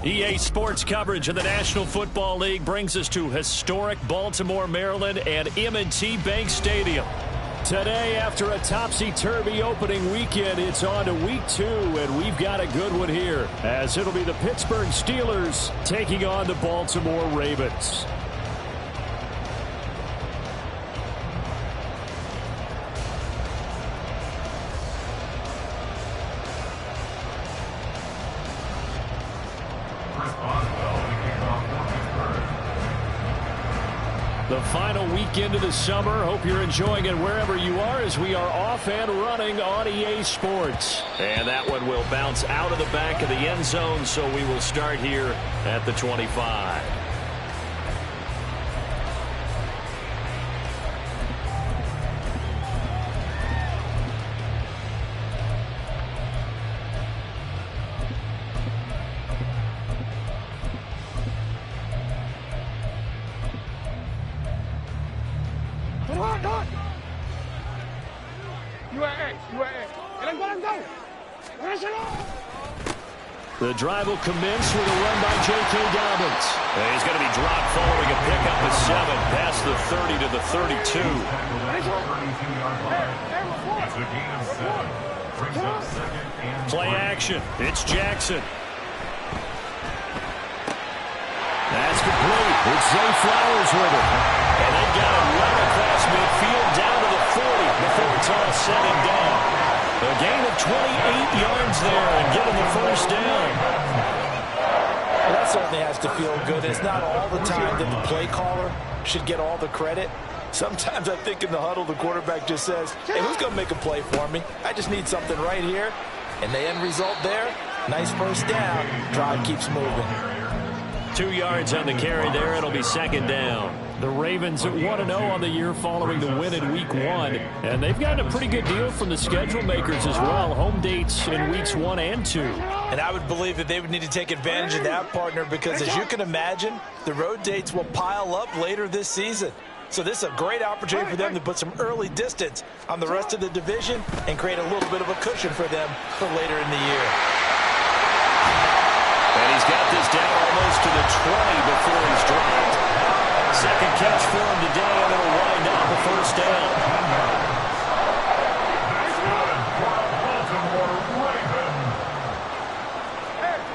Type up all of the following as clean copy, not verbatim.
EA Sports coverage of the National Football League brings us to historic Baltimore, Maryland and M&T Bank Stadium. Today, after a topsy-turvy opening weekend, it's on to week 2, and we've got a good one here, as it'll be the Pittsburgh Steelers taking on the Baltimore Ravens. The final weekend of the summer. Hope you're enjoying it wherever you are as we are off and running on EA Sports. And that one will bounce out of the back of the end zone, so we will start here at the 25. The drive will commence with a run by J.K. Dobbins. He's going to be dropped following a pickup of 7 past the 30 to the 32. Play action. It's Jackson. That's complete. It's Zay Flowers with it. And they've got it right across midfield down to the 40 before it's all said and done. A gain of 28 yards there and getting the first down. Well, that certainly has to feel good. It's not all the time that the play caller should get all the credit. Sometimes I think in the huddle the quarterback just says, hey, who's going to make a play for me? I just need something right here. And the end result there, nice first down. Drive keeps moving. 2 yards on the carry there. It'll be second down. The Ravens at 1-0 on the year following the win in Week 1. And they've gotten a pretty good deal from the schedule makers as well. Home dates in Weeks 1 and 2. And I would believe that they would need to take advantage of that, partner, because as you can imagine, the road dates will pile up later this season. So this is a great opportunity for them to put some early distance on the rest of the division and create a little bit of a cushion for them for later in the year. And he's got this down almost to the 20 before he's dropped. Second catch for him today, and it'll wind up the first down.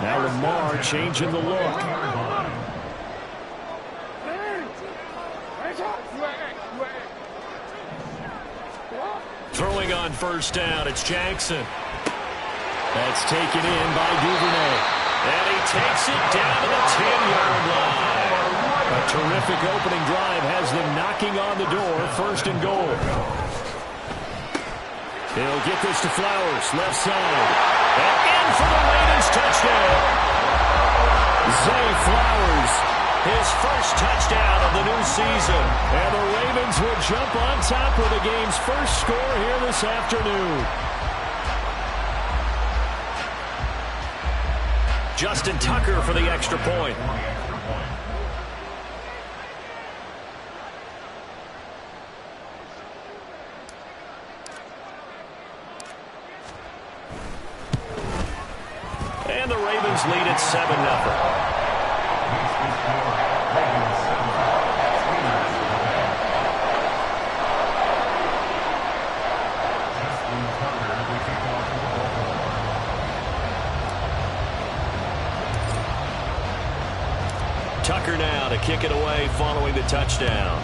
Now Lamar changing the look. Throwing on first down, it's Jackson. That's taken in by Duvernay. And he takes it down to the 10-yard line. A terrific opening drive has them knocking on the door, first and goal. He'll get this to Flowers, left side. And in for the Ravens touchdown. Zay Flowers, his first touchdown of the new season. And the Ravens will jump on top with the game's first score here this afternoon. Justin Tucker for the extra point. And the Ravens lead at 7-0. Tucker now to kick it away following the touchdown.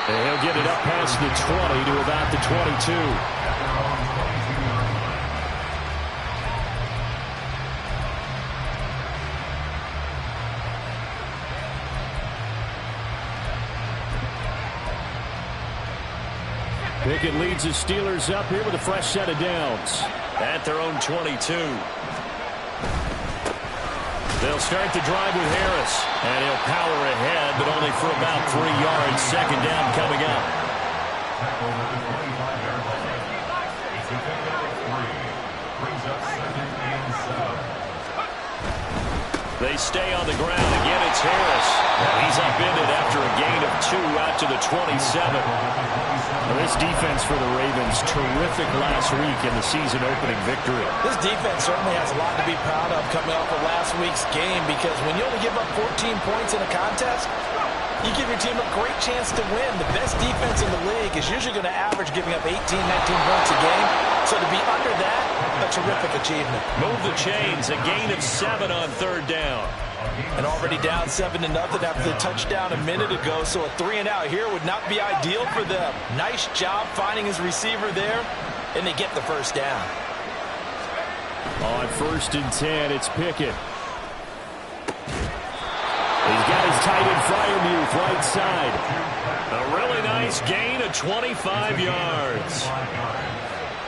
And he'll get it up past the 20 to about the 22. Pickett leads the Steelers up here with a fresh set of downs at their own 22. They'll start the drive with Harris, and he'll power ahead, but only for about 3 yards. Second down coming up. They stay on the ground. Again, it's Harris. He's upended after a gain of 2 out to the 27. Well, this defense for the Ravens, terrific last week in the season-opening victory. This defense certainly has a lot to be proud of coming off of last week's game, because when you only give up 14 points in a contest, you give your team a great chance to win. The best defense in the league is usually going to average giving up 18, 19 points a game. So to be under that, a terrific achievement. Move the chains. A gain of 7 on 3rd down. And already down 7-0 after the touchdown a minute ago. So a 3-and-out here would not be ideal for them. Nice job finding his receiver there, and they get the first down. On 1st and 10, it's Pickett. He's got his tight end Freiermuth right side. A really nice gain of 25 yards.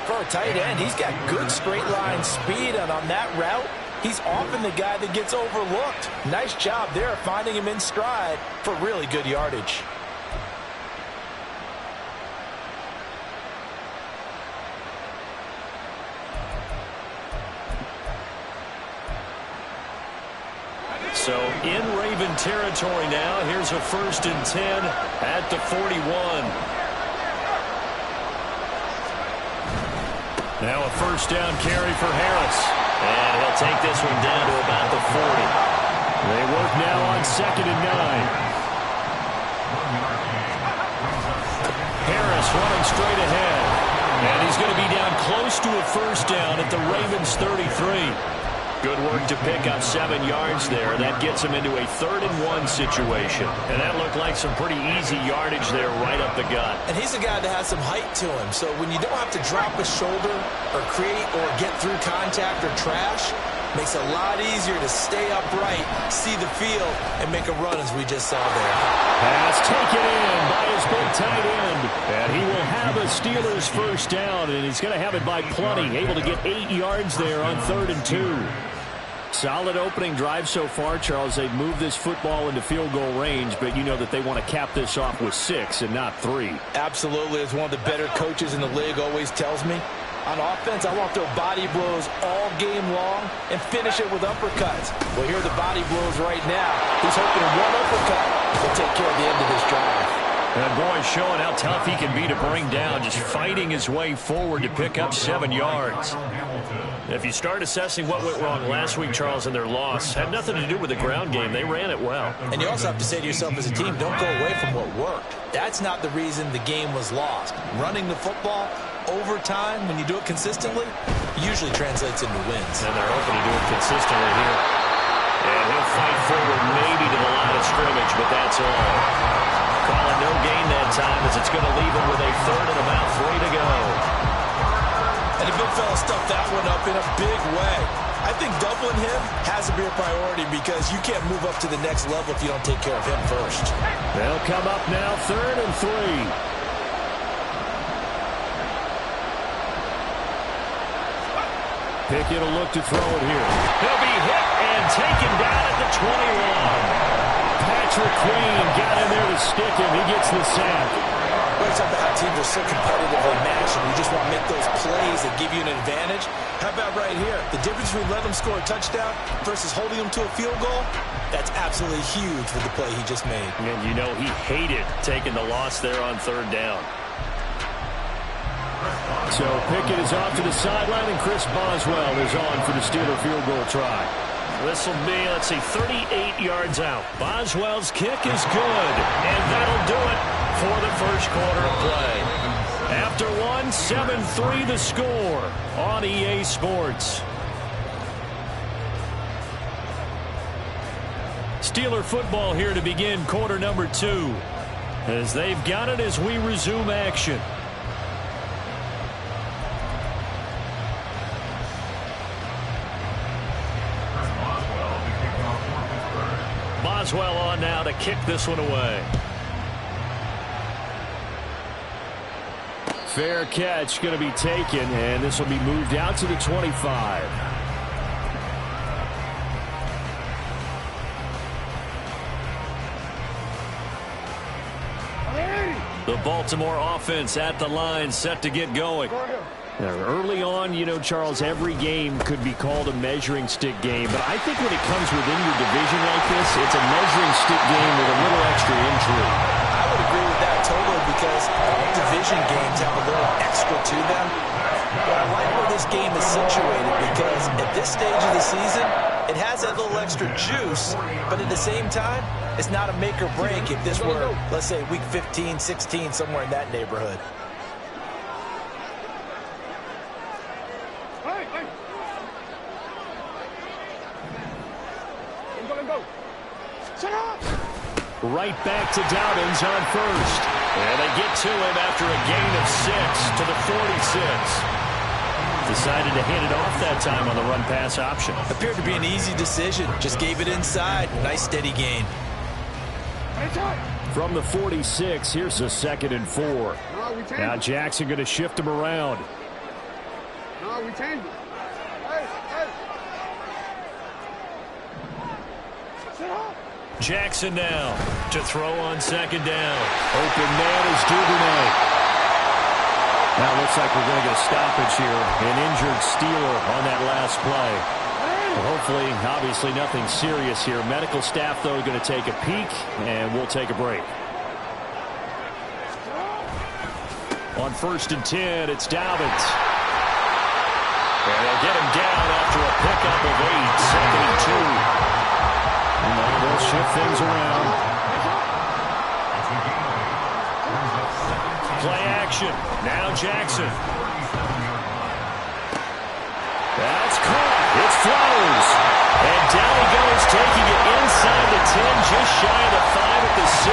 For a tight end, he's got good straight line speed, and on that route, he's often the guy that gets overlooked. Nice job there finding him in stride for really good yardage. So in Raven territory now. Here's a 1st and 10 at the 41. Now a 1st down carry for Harris. And he'll take this one down to about the 40. They work now on 2nd and 9. Harris running straight ahead. And he's going to be down close to a 1st down at the Ravens 33. Good work to pick up 7 yards there. That gets him into a 3rd and 1 situation. And that looked like some pretty easy yardage there right up the gut. And he's a guy that has some height to him. So when you don't have to drop a shoulder or create or get through contact or trash, makes it a lot easier to stay upright, see the field, and make a run as we just saw there. Pass taken in by his big tight end. And he will have a Steelers 1st down, and he's going to have it by plenty. Able to get 8 yards there on 3rd and 2. Solid opening drive so far, Charles. They've moved this football into field goal range, but you know that they want to cap this off with 6 and not 3. Absolutely. As one of the better coaches in the league always tells me, on offense, I want to throw body blows all game long and finish it with uppercuts. Well, here are the body blows right now. He's hoping one uppercut will take care of the end of this drive. And boy, showing how tough he can be to bring down, just fighting his way forward to pick up 7 yards. If you start assessing what went wrong last week, Charles, in their loss, had nothing to do with the ground game. They ran it well. And you also have to say to yourself as a team, don't go away from what worked. That's not the reason the game was lost. Running the football over time, when you do it consistently, usually translates into wins. And they're hoping to do it consistently here. And he'll fight forward maybe to the line of scrimmage, but that's all. Call it no gain that time, as it's going to leave him with a 3rd and about 3 to go. And the big fella stuffed that one up in a big way. I think doubling him has to be a priority, because you can't move up to the next level if you don't take care of him first. They'll come up now 3rd and 3. Pickett will look to throw it here. He'll be hit and taken down at the 21. Patrick Queen got in there to stick him. He gets the sack. Well, it's about how teams are so competitively matched, and you just want to make those plays that give you an advantage. How about right here? The difference between letting them score a touchdown versus holding them to a field goal, that's absolutely huge with the play he just made. And you know he hated taking the loss there on 3rd down. So Pickett is off to the sideline, and Chris Boswell is on for the Steeler field goal try. This will be, 38 yards out. Boswell's kick is good, and that'll do it for the first quarter of play. After one, 7-3 the score on EA Sports. Steeler football here to begin quarter number 2, as they've got it as we resume action. Boswell on now to kick this one away. Fair catch going to be taken, and this will be moved out to the 25. The Baltimore offense at the line, set to get going. Early on, you know, Charles, every game could be called a measuring stick game. But I think when it comes within your division like this, it's a measuring stick game with a little extra intrigue. I would agree with that totally because all division games have a little extra to them. But I like where this game is situated because at this stage of the season, it has that little extra juice. But at the same time, it's not a make or break if this were, let's say, week 15, 16, somewhere in that neighborhood. Right back to Dobbins on first. And they get to him after a gain of 6 to the 46. Decided to hand it off that time on the run-pass option. Appeared to be an easy decision. Just gave it inside. Nice steady gain. From the 46, here's a 2nd and 4. Now Jackson going to shift him around. No, we changed it. Jackson now to throw on 2nd down. Open man is Duvernay. Now it looks like we're going to get a stoppage here. An injured Steeler on that last play. Well, hopefully, obviously nothing serious here. Medical staff, though, going to take a peek, and we'll take a break. On 1st and 10, it's Dobbins. And they'll get him down after a pickup of 8, 2nd and 2. And they'll shift things around. Play action. Now Jackson. That's caught. It flows. And down he goes, taking it inside the 10, just shy of the 5 at the 6.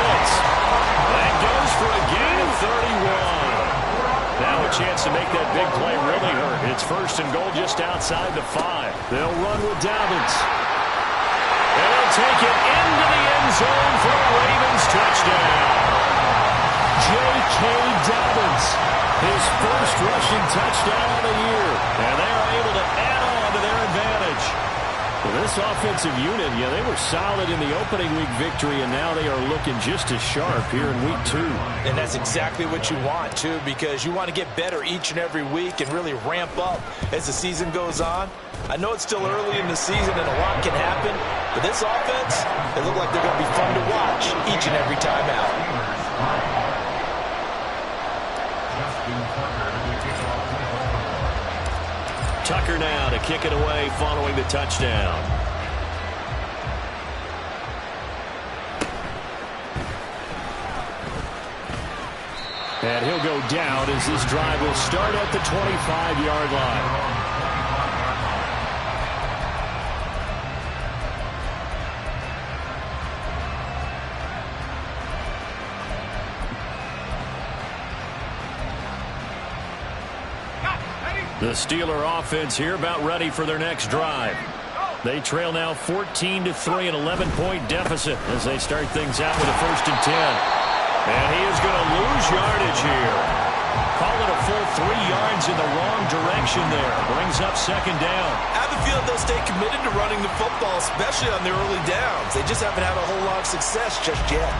That goes for a gain of 31. Now a chance to make that big play really hurt. It's 1st and goal just outside the 5. They'll run with Dobbins. And they'll take it into the end zone for a Ravens touchdown. J.K. Dobbins, his first rushing touchdown of the year. And they are able to add on to their advantage. Well, this offensive unit, yeah, they were solid in the opening week victory, and now they are looking just as sharp here in week 2. And that's exactly what you want, too, because you want to get better each and every week and really ramp up as the season goes on. I know it's still early in the season and a lot can happen, but this offense, they look like they're going to be fun to watch each and every time out. Tucker now to kick it away following the touchdown. And he'll go down as this drive will start at the 25-yard line. The Steeler offense here about ready for their next drive. They trail now 14-3, an 11-point deficit as they start things out with a 1st and 10. And he is going to lose yardage here. Call it a full 3 yards in the wrong direction there. Brings up 2nd down. I have a feeling they'll stay committed to running the football, especially on their early downs. They just haven't had a whole lot of success just yet.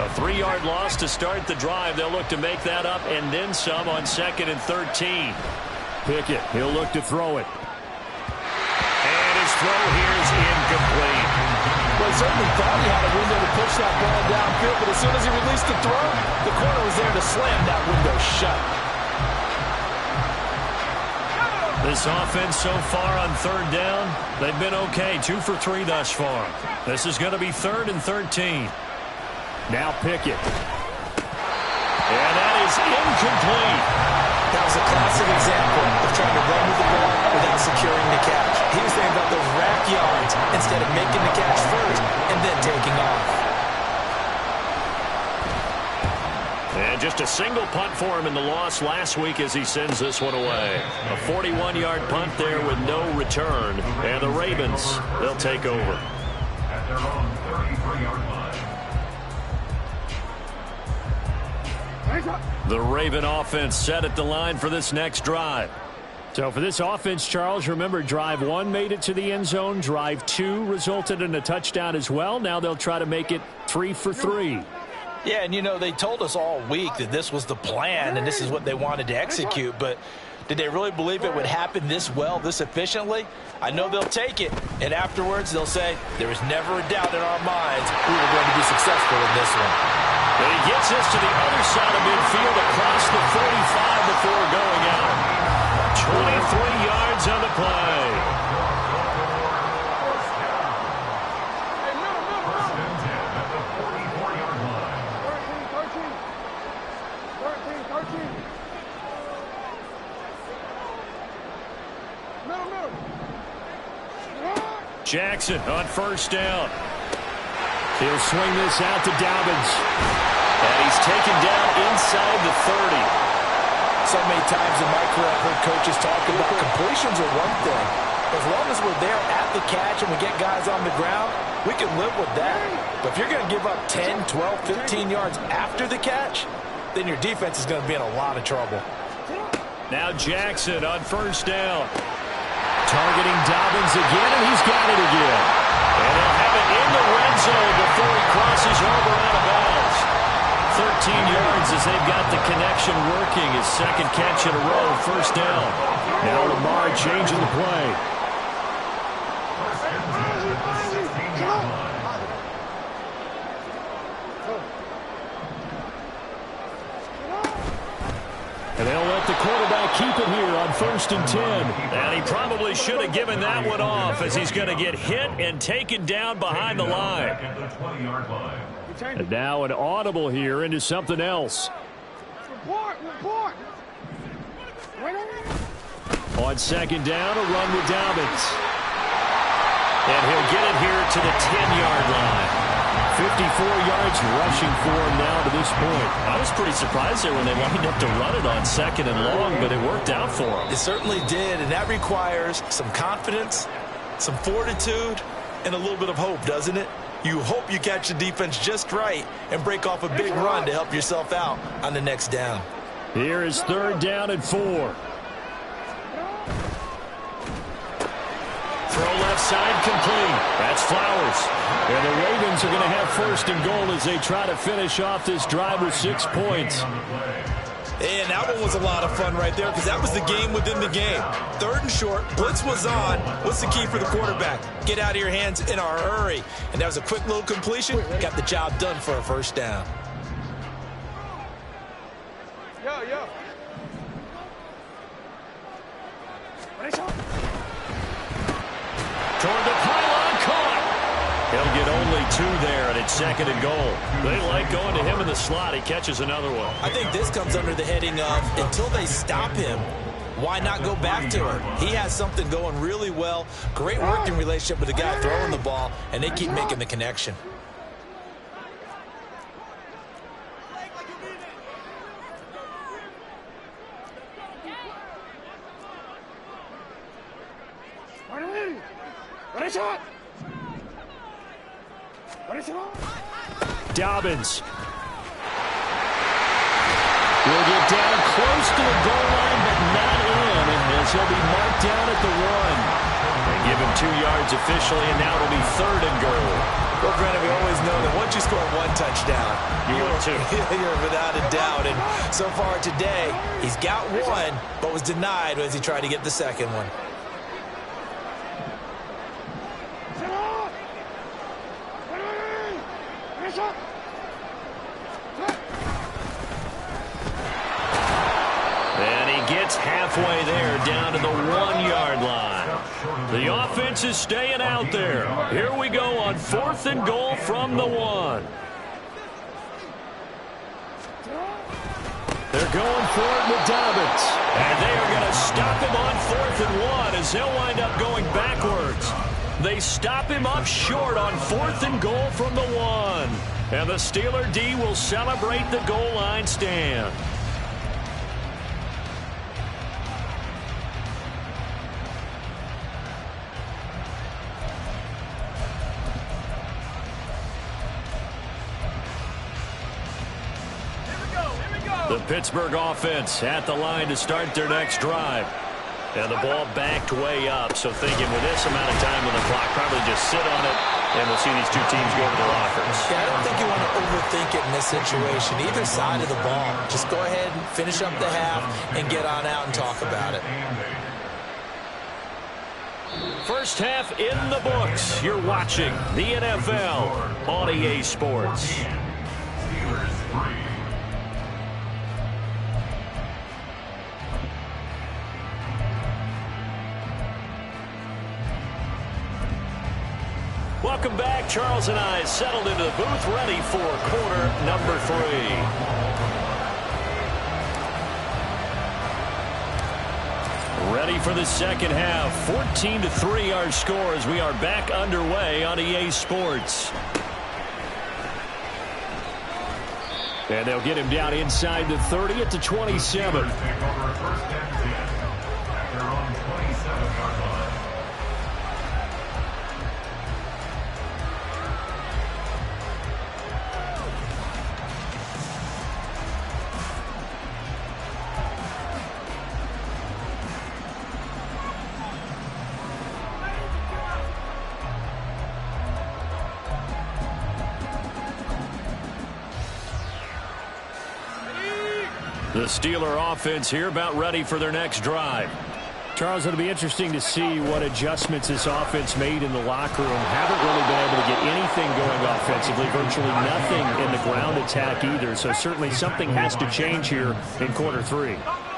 A 3-yard loss to start the drive. They'll look to make that up and then some on 2nd and 13. Pickett, he'll look to throw it. And his throw here is incomplete. Well, he certainly thought he had a window to push that ball downfield, but as soon as he released the throw, the corner was there to slam that window shut. This offense so far on 3rd down, they've been okay. 2 for 3 thus far. This is going to be 3rd and 13. Now Pickett. And that is incomplete. That was a classic example of trying to run with the ball without securing the catch. He was thinking about those rack yards instead of making the catch first and then taking off. And just a single punt for him in the loss last week as he sends this one away. A 41-yard punt there with no return. And the Ravens, they'll take over. At their own 33-yard line. The Raven offense set at the line for this next drive. So for this offense, Charles, remember drive 1 made it to the end zone. Drive 2 resulted in a touchdown as well. Now they'll try to make it 3 for 3. Yeah, and you know, they told us all week that this was the plan and this is what they wanted to execute, but did they really believe it would happen this well, this efficiently? I know they'll take it, and afterwards they'll say, there was never a doubt in our minds we were going to be successful in this one. And he gets us to the other side of midfield across the 45 before going out. 23 yards on the play. Jackson on first down. He'll swing this out to Dobbins. And he's taken down inside the 30. So many times in my career I've heard coaches talk about completions are one thing. As long as we're there at the catch and we get guys on the ground, we can live with that. But if you're going to give up 10, 12, 15 yards after the catch, then your defense is going to be in a lot of trouble. Now Jackson on first down. Targeting Dobbins again, and he's got it again. And they'll have it in the red zone before he crosses over out of bounds. 13 yards as they've got the connection working. His second catch in a row, first down. Now Lamar changing the play. And they'll let the quarterback keep it here on 1st and 10. And he probably should have given that one off as he's going to get hit and taken down behind the line. And now an audible here into something else. Report. On second down, a run with Dobbins. And he'll get it here to the 10-yard line. 54 yards rushing for him now to this point. I was pretty surprised there when they lined up to run it on second and long, but it worked out for him. It certainly did, and that requires some confidence, some fortitude, and a little bit of hope, doesn't it? You hope you catch the defense just right and break off a big run to help yourself out on the next down. Here is 3rd down and 4. Throw left side complete. That's Flowers. And the Ravens are going to have 1st and goal as they try to finish off this drive with 6 points. And that one was a lot of fun right there because that was the game within the game. 3rd and short, blitz was on. What's the key for the quarterback? Get out of your hands in a hurry. And that was a quick little completion. Got the job done for a 1st down. Yo. Toward the pylon, caught. He'll get only 2 there, and it's 2nd and goal. They like going to him in the slot. He catches another one. I think this comes under the heading of until they stop him, why not go back to him? He has something going really well. Great working relationship with the guy throwing the ball, and they keep making the connection. Dobbins will get down close to the goal line, but not in, and he'll be marked down at the 1. They give him 2 yards officially, and now it'll be 3rd and goal. Well, Brandon, we always know that once you score 1 touchdown, you're without a doubt. And so far today, he's got 1, but was denied as he tried to get the 2nd one. And he gets halfway there, down to the 1-yard line. The offense is staying out there. Here we go on 4th and goal from the 1. They're going for it with Dobbins. And they are going to stop him on 4th and 1 as he'll wind up going backwards. They stop him up short on 4th and goal from the 1. And the Steeler D will celebrate the goal line stand. The Pittsburgh offense at the line to start their next drive. And the ball backed way up, so thinking with this amount of time on the clock, probably just sit on it, and we'll see these two teams go to the lockers. Yeah, I don't think you want to overthink it in this situation. Either side of the ball. Just go ahead and finish up the half and get on out and talk about it. First half in the books. You're watching the NFL on EA Sports. Welcome back. Charles and I settled into the booth, ready for quarter number 3. Ready for the second half. 14-3 our score as we are back underway on EA Sports. And they'll get him down inside the 30 at the 27. The Steeler offense here about ready for their next drive. Charles, it'll be interesting to see what adjustments this offense made in the locker room. Haven't really been able to get anything going offensively, virtually nothing in the ground attack either. So certainly something has to change here in quarter 3.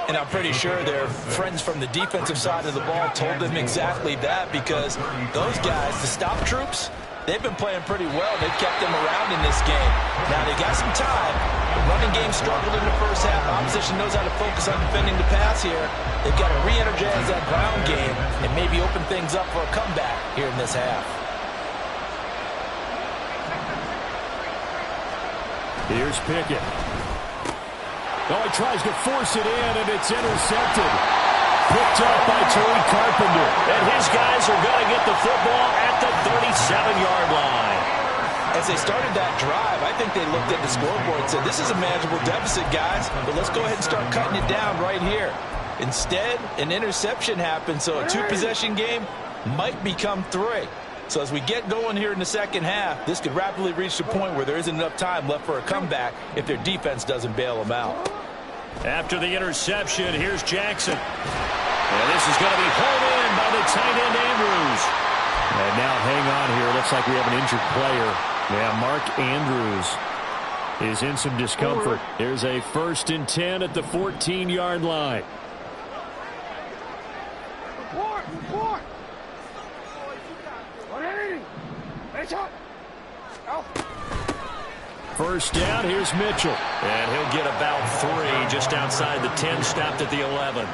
And I'm pretty sure their friends from the defensive side of the ball told them exactly that, because those guys, the stop troops, they've been playing pretty well. They've kept them around in this game. Now, they got some time. The running game struggled in the first half. Opposition knows how to focus on defending the pass here. They've got to re-energize that ground game and maybe open things up for a comeback here in this half. Here's Pickett. Oh, he tries to force it in, and it's intercepted. Picked up by Tariq Carpenter. And his guys are going to get the football at the 37-yard line. As they started that drive, I think they looked at the scoreboard and said, this is a manageable deficit, guys, but let's go ahead and start cutting it down right here. Instead, an interception happened, so a 2-possession game might become 3. So as we get going here in the second half, this could rapidly reach the point where there isn't enough time left for a comeback if their defense doesn't bail them out. After the interception, here's Jackson. And this is going to be pulled in by the tight end Andrews. And now hang on here. Looks like we have an injured player. Yeah, Mark Andrews is in some discomfort. Here's a 1st and 10 at the 14-yard line. Report! First down, here's Mitchell. And he'll get about 3 just outside the 10, stopped at the 11.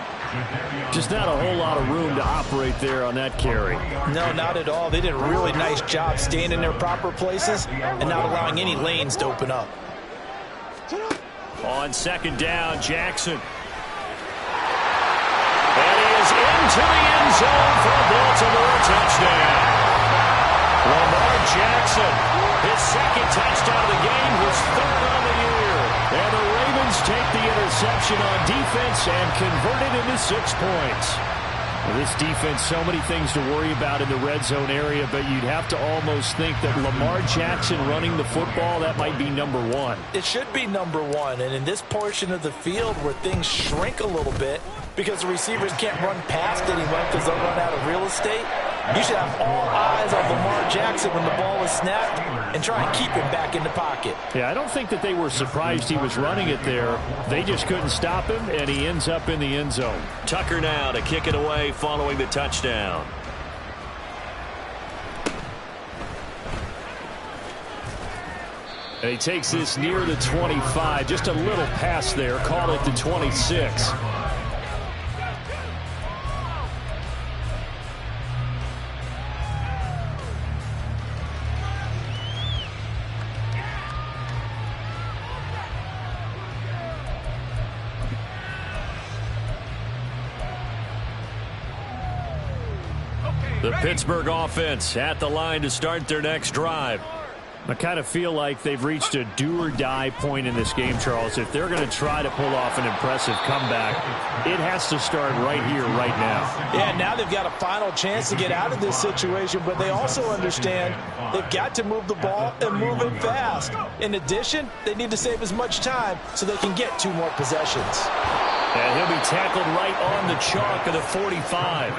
Just not a whole lot of room to operate there on that carry. No, not at all. They did a really nice job staying in their proper places and not allowing any lanes to open up. On second down, Jackson. And he is into the end zone for a Baltimore touchdown. Lamar Jackson, his second touchdown of the game, his 3rd on the year. And the Ravens take the interception on defense and convert it into 6 points. This defense, so many things to worry about in the red zone area, but you'd have to almost think that Lamar Jackson running the football, that might be number 1. It should be number 1, and in this portion of the field where things shrink a little bit because the receivers can't run past anyone because they'll run out of real estate, you should have all eyes on Lamar Jackson when the ball is snapped and try and keep him back in the pocket. Yeah, I don't think that they were surprised he was running it there. They just couldn't stop him, and he ends up in the end zone. Tucker now to kick it away following the touchdown. And he takes this near the 25. Just a little pass there. Call it the 26. The Pittsburgh offense at the line to start their next drive. I kind of feel like they've reached a do-or-die point in this game, Charles. If they're going to try to pull off an impressive comeback, it has to start right here, right now. Yeah, now they've got a final chance to get out of this situation, but they also understand they've got to move the ball and move it fast. In addition, they need to save as much time so they can get 2 more possessions. And he'll be tackled right on the chalk of the 45.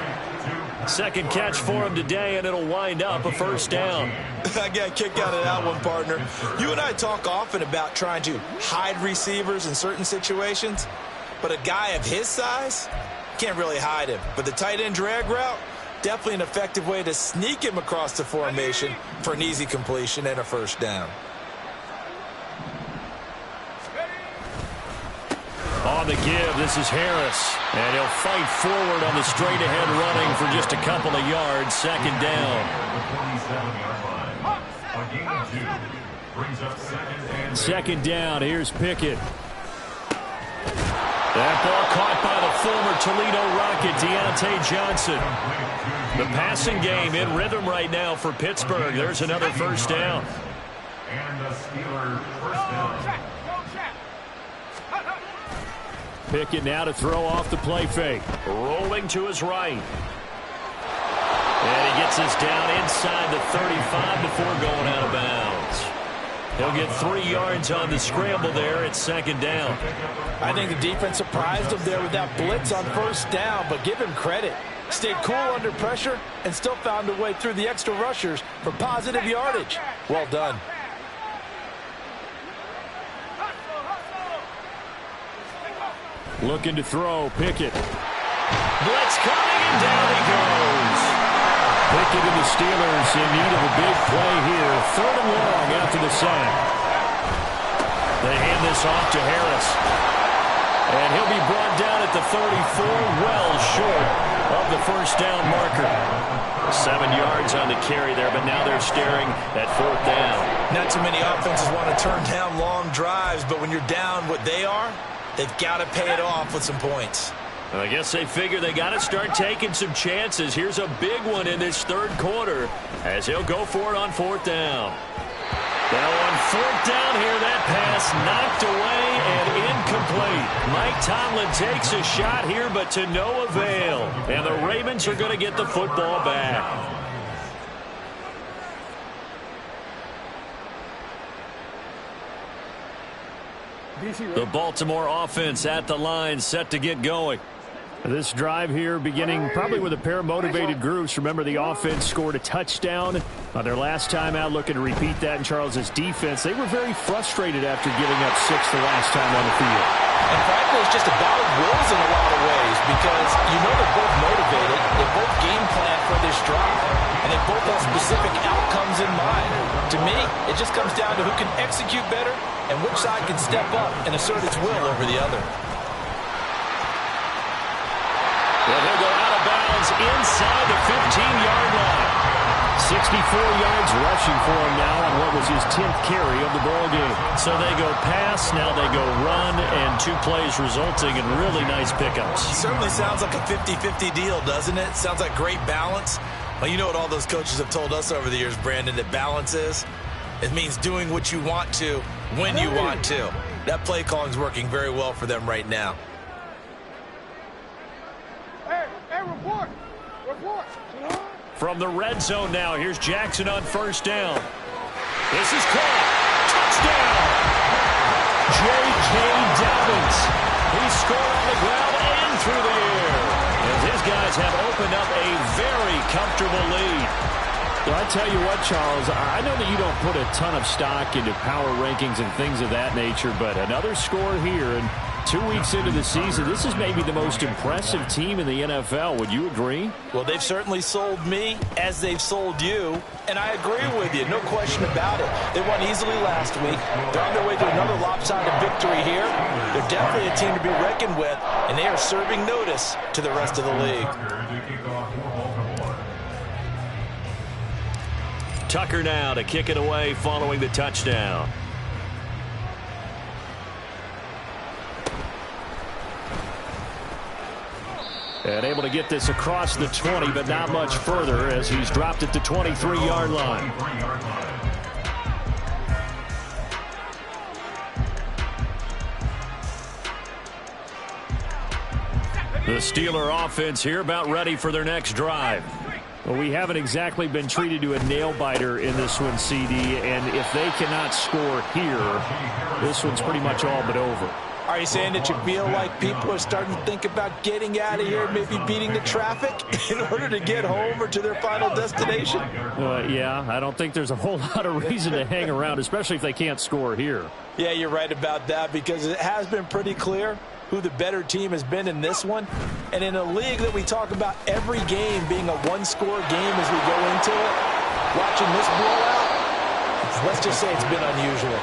Second catch for him today, and it'll wind up a first down. I got a kick out of that one, partner. You and I talk often about trying to hide receivers in certain situations, but a guy of his size can't really hide him. But the tight end drag route, definitely an effective way to sneak him across the formation for an easy completion and a first down. On the give, this is Harris. And he'll fight forward on the straight-ahead running for just a couple of yards. Second down. Second down, here's Pickett. That ball caught by the former Toledo Rocket, Deontay Johnson. The passing game in rhythm right now for Pittsburgh. There's another first down. And the Steelers first down. Pickett now to throw off the play fake. Rolling to his right. And he gets us down inside the 35 before going out of bounds. He'll get 3 yards on the scramble there at second down. I think the defense surprised him there with that blitz on first down, but give him credit. Stayed cool under pressure and still found a way through the extra rushers for positive yardage. Well done. Looking to throw, Pickett. Blitz coming, and down he goes. Pickett and the Steelers in need of a big play here. 3rd and long after the sack. They hand this off to Harris. And he'll be brought down at the 34, well short of the first down marker. 7 yards on the carry there, but now they're staring at 4th down. Not too many offenses want to turn down long drives, but when you're down what they are, they've got to pay it off with some points. I guess they figure they got to start taking some chances. Here's a big one in this 3rd quarter as he'll go for it on 4th down. Now on 4th down here, that pass knocked away and incomplete. Mike Tomlin takes a shot here, but to no avail. And the Ravens are going to get the football back. The Baltimore offense at the line, set to get going. This drive here beginning probably with a pair of motivated groups. Remember, the offense scored a touchdown on their last time out, looking to repeat that in Charles's defense. They were very frustrated after giving up 6 the last time on the field. And frankly, it's just a battle of wills in a lot of ways because you know they're both motivated. They both game plan for this drive, and they both have specific outcomes in mind. To me, it just comes down to who can execute better and which side can step up and assert its will over the other. Well, he'll go out of bounds inside the 15-yard line. 64 yards rushing for him now on what was his 10th carry of the ball game. So they go pass, now they go run, and 2 plays resulting in really nice pickups. It certainly sounds like a 50-50 deal, doesn't it? Sounds like great balance. Well, you know what all those coaches have told us over the years, Brandon, that balance is? It means doing what you want to when you want to. That play calling is working very well for them right now. Hey, report! Report! From the red zone now, here's Jackson on first down. This is caught. Touchdown! J.K. Dobbins. He scored on the ground and through the air. And his guys have opened up a very comfortable lead. Well, I tell you what, Charles, I know that you don't put a ton of stock into power rankings and things of that nature, but another score here, and 2 weeks into the season, this is maybe the most impressive team in the NFL. Would you agree? Well, they've certainly sold me as they've sold you, and I agree with you, no question about it. They won easily last week. They're on their way to another lopsided victory here. They're definitely a team to be reckoned with, and they are serving notice to the rest of the league. Tucker now to kick it away following the touchdown. And able to get this across the 20, but not much further as he's dropped at the 23-yard line. The Steeler offense here about ready for their next drive. Well, we haven't exactly been treated to a nail-biter in this one, CD, and if they cannot score here, this one's pretty much all but over. Are you saying that you feel like people are starting to think about getting out of here, maybe beating the traffic in order to get home or to their final destination? Yeah, I don't think there's a whole lot of reason to hang around, especially if they can't score here. Yeah, you're right about that, because it has been pretty clear who the better team has been in this one. And in a league that we talk about every game being a one-score game as we go into it, watching this blowout, let's just say it's been unusual.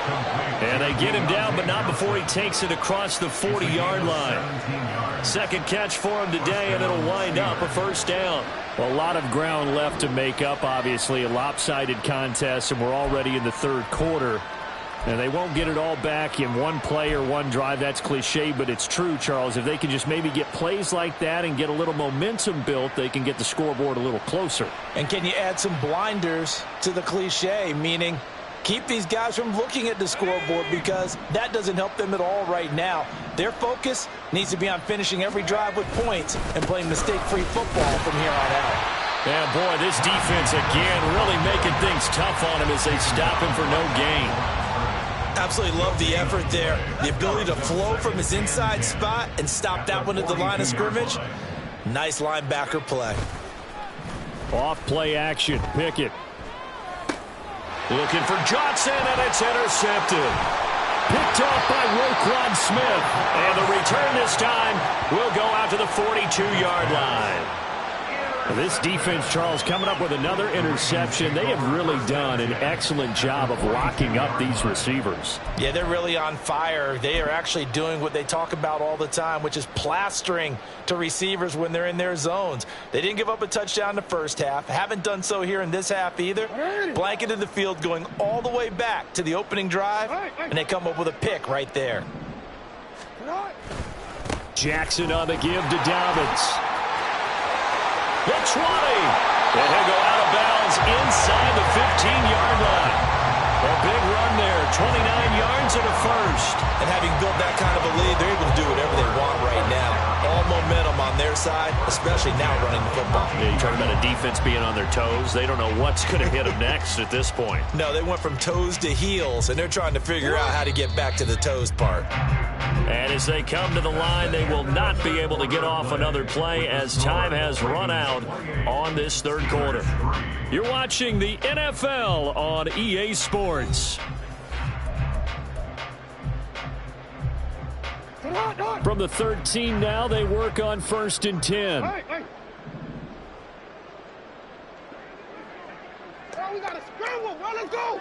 And they get him down, but not before he takes it across the 40-yard line. Second catch for him today, and it'll wind up a first down. Well, a lot of ground left to make up, obviously. A lopsided contest, and we're already in the third quarter. And they won't get it all back in one play or one drive. That's cliche, but it's true, Charles. If they can just maybe get plays like that and get a little momentum built, they can get the scoreboard a little closer. And can you add some blinders to the cliche, meaning keep these guys from looking at the scoreboard, because that doesn't help them at all right now. Their focus needs to be on finishing every drive with points and playing mistake-free football from here on out. Yeah, boy, this defense again really making things tough on him as they stop him for no gain. Absolutely love the effort there. The ability to flow from his inside spot and stop that one at the line of scrimmage. Nice linebacker play. Off play action. Pickett. Looking for Johnson, and it's intercepted. Picked off by Roquan Smith. And the return this time will go out to the 42-yard line. This defense, Charles, coming up with another interception. They have really done an excellent job of locking up these receivers. Yeah, they're really on fire. They are actually doing what they talk about all the time, which is plastering to receivers when they're in their zones. They didn't give up a touchdown in the first half. Haven't done so here in this half either. Blanketed the field going all the way back to the opening drive, and they come up with a pick right there. Jackson on the give to Dobbins. The 20. And he'll go out of bounds inside the 15-yard line. A big run there, 29 yards and a first. And having built that kind of a lead, they're able to do whatever they want right now. All momentum on their side, especially now running the football. Yeah, you talk about a defense being on their toes. They don't know what's going to hit them next at this point. No, they went from toes to heels, and they're trying to figure out how to get back to the toes part. And as they come to the line, they will not be able to get off another play as time has run out on this third quarter. You're watching the NFL on EA Sports. From the 13 now, they work on 1st and 10. We got to scramble, bro. Let's go.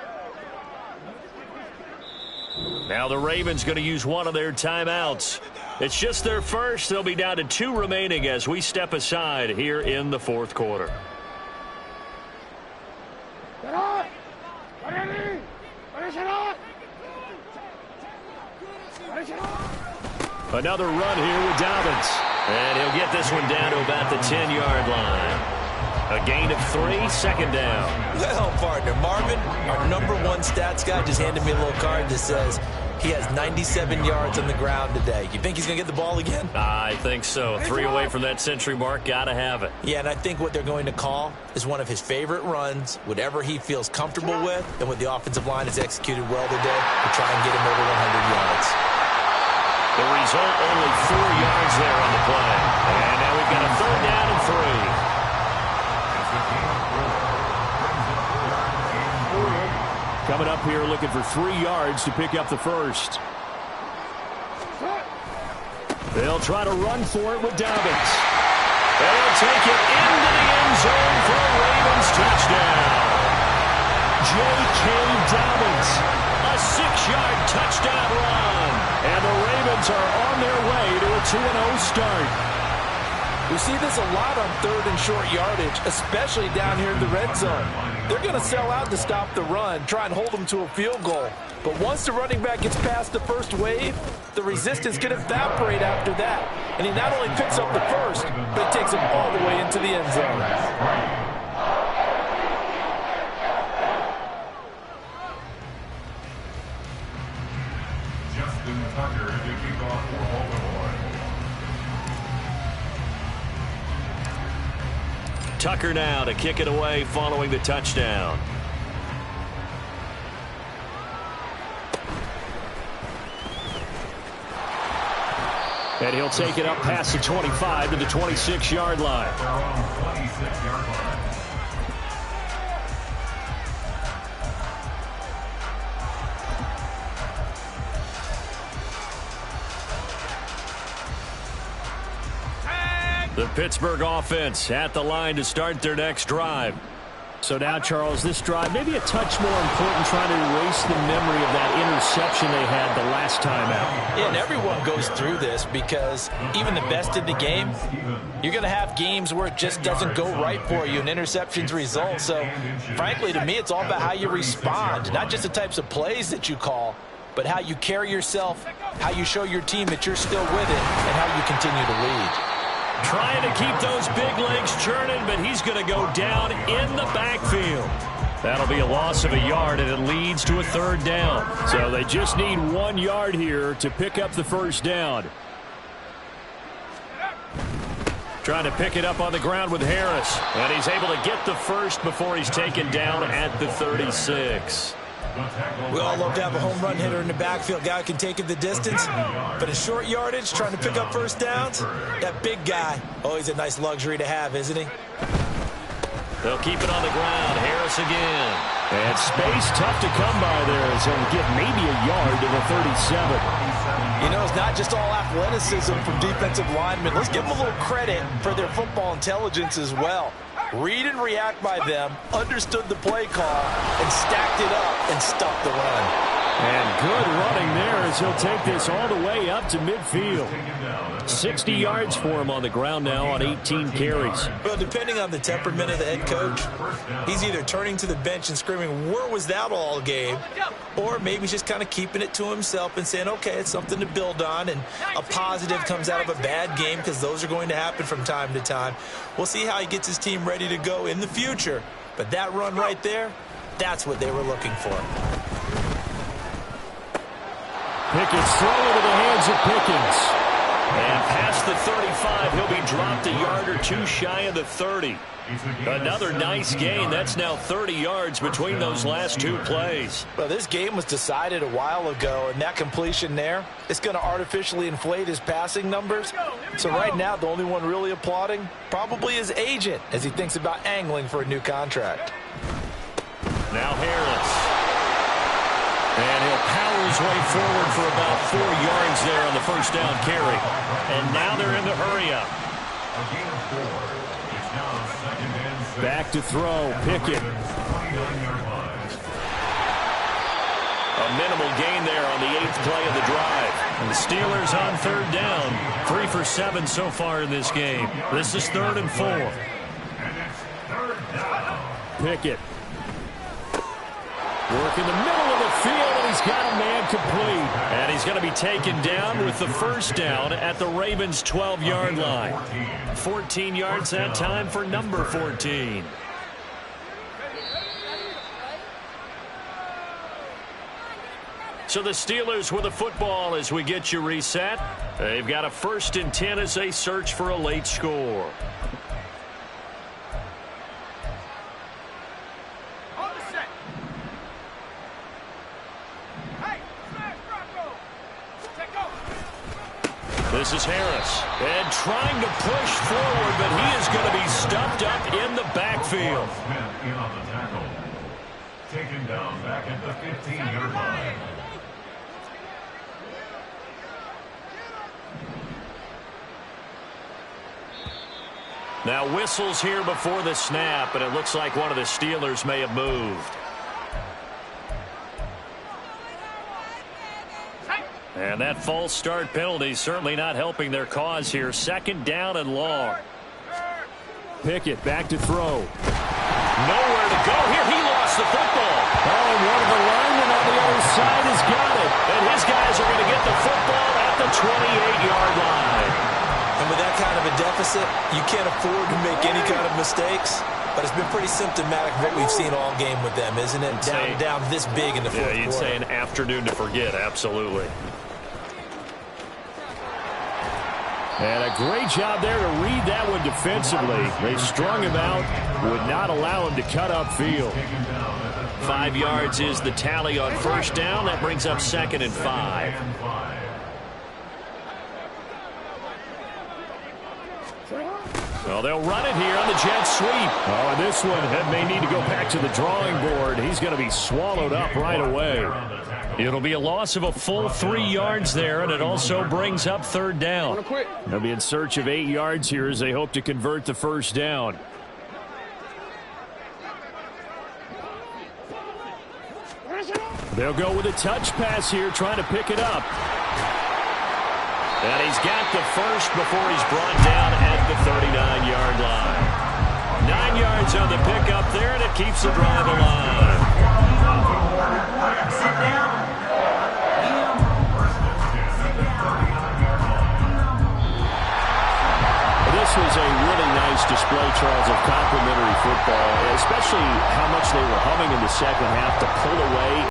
Now the Ravens going to use one of their timeouts. It's just their first. They'll be down to 2 remaining as we step aside here in the fourth quarter. Another run here with Dobbins. And he'll get this one down to about the 10-yard line. A gain of 3, second down. Well, partner, Marvin, our #1 stats guy, just handed me a little card that says he has 97 yards on the ground today. You think he's going to get the ball again? I think so. 3 away from that century mark. Got to have it. Yeah, and I think what they're going to call is one of his favorite runs, whatever he feels comfortable with, and what the offensive line has executed well today to try and get him over 100 yards. The result, only 4 yards there on the play. And now we've got a 3rd down and 3. Coming up here looking for 3 yards to pick up the first. They'll try to run for it with Dobbins. They'll take it into the end zone for a Ravens touchdown. J.K. Dobbins. A 6-yard touchdown run. And the Ravens are on their way to a 2-0 start. We see this a lot on 3rd and short yardage, especially down here in the red zone. They're going to sell out to stop the run, try and hold them to a field goal. But once the running back gets past the first wave, the resistance can evaporate after that. And he not only picks up the first, but takes him all the way into the end zone. Tucker now to kick it away following the touchdown. And he'll take it up past the 25 to the 26-yard line. They're on the 26-yard line. The Pittsburgh offense at the line to start their next drive. So now, Charles, this drive maybe a touch more important, trying to erase the memory of that interception they had the last time out. Yeah, and everyone goes through this because even the best in the game, you're going to have games where it just doesn't go right for you and interceptions result. So, frankly, to me, it's all about how you respond, not just the types of plays that you call, but how you carry yourself, how you show your team that you're still with it, and how you continue to lead. Trying to keep those big legs churning, but he's going to go down in the backfield. That'll be a loss of a yard, and it leads to a third down. So they just need 1 yard here to pick up the first down. Trying to pick it up on the ground with Harris. And he's able to get the first before he's taken down at the 36. We all love to have a home run hitter in the backfield. Guy can take it the distance. But in short yardage, trying to pick up first downs, that big guy, always a nice luxury to have, isn't he? They'll keep it on the ground. Harris again. And space tough to come by there. So he'll get maybe a yard to the 37. You know, it's not just all athleticism from defensive linemen. Let's give them a little credit for their football intelligence as well. Read and react by them, understood the play call, and stacked it up and stuffed the run. And good running there as he'll take this all the way up to midfield. 60 yards for him on the ground now on 18 carries. Well, depending on the temperament of the head coach, he's either turning to the bench and screaming, "Where was that all game?" Or maybe just kind of keeping it to himself and saying, okay, it's something to build on, and a positive comes out of a bad game because those are going to happen from time to time. We'll see how he gets his team ready to go in the future. But that run right there, that's what they were looking for. Pickett's throw into the hands of Pickens. And past the 35, he'll be dropped a yard or two shy of the 30. Another nice gain. That's now 30 yards between those last two plays. Well, this game was decided a while ago, and that completion there is going to artificially inflate his passing numbers. So right now, the only one really applauding probably his agent as he thinks about angling for a new contract. Now Harris. And he'll power his way forward for about 4 yards there on the first down carry. And now they're in the hurry-up. Back to throw, Pickett. A minimal gain there on the 8th play of the drive. And the Steelers on third down. 3 for 7 so far in this game. This is 3rd and 4. Pickett. Work in the middle of the field, and he's got a man complete. And he's going to be taken down with the first down at the Ravens' 12-yard line. 14 yards that time for number 14. So the Steelers with the football as we get you reset. They've got a 1st and 10 as they search for a late score. This is Harris, and trying to push forward, but he is going to be stuffed up in the backfield. Smith in on the tackle. Taken down back at the 15-yard line. Now whistles here before the snap, and it looks like one of the Steelers may have moved. And that false start penalty certainly not helping their cause here. 2nd down and long. Pickett back to throw. Nowhere to go here. He lost the football. Oh, and one of the linemen on the other side has got it. And his guys are going to get the football at the 28-yard line. And with that kind of a deficit, you can't afford to make any kind of mistakes. But it's been pretty symptomatic of what we've seen all game with them, isn't it? Down this big in the fourth quarter. Yeah, you'd say an afternoon to forget. Absolutely. And a great job there to read that one defensively. They strung him out, would not allow him to cut upfield. 5 yards is the tally on first down. That brings up 2nd and 5. Well, they'll run it here on the jet sweep. Oh, and this one may need to go back to the drawing board. He's going to be swallowed up right away. It'll be a loss of a full 3 yards there, and it also brings up 3rd down. They'll be in search of 8 yards here as they hope to convert the first down. They'll go with a touch pass here, trying to pick it up. And he's got the first before he's brought down at the 39-yard line. 9 yards on the pickup there, and it keeps the drive alive. This was a really nice display, Charles, of complimentary football, especially how much they were humming in the second half to pull away.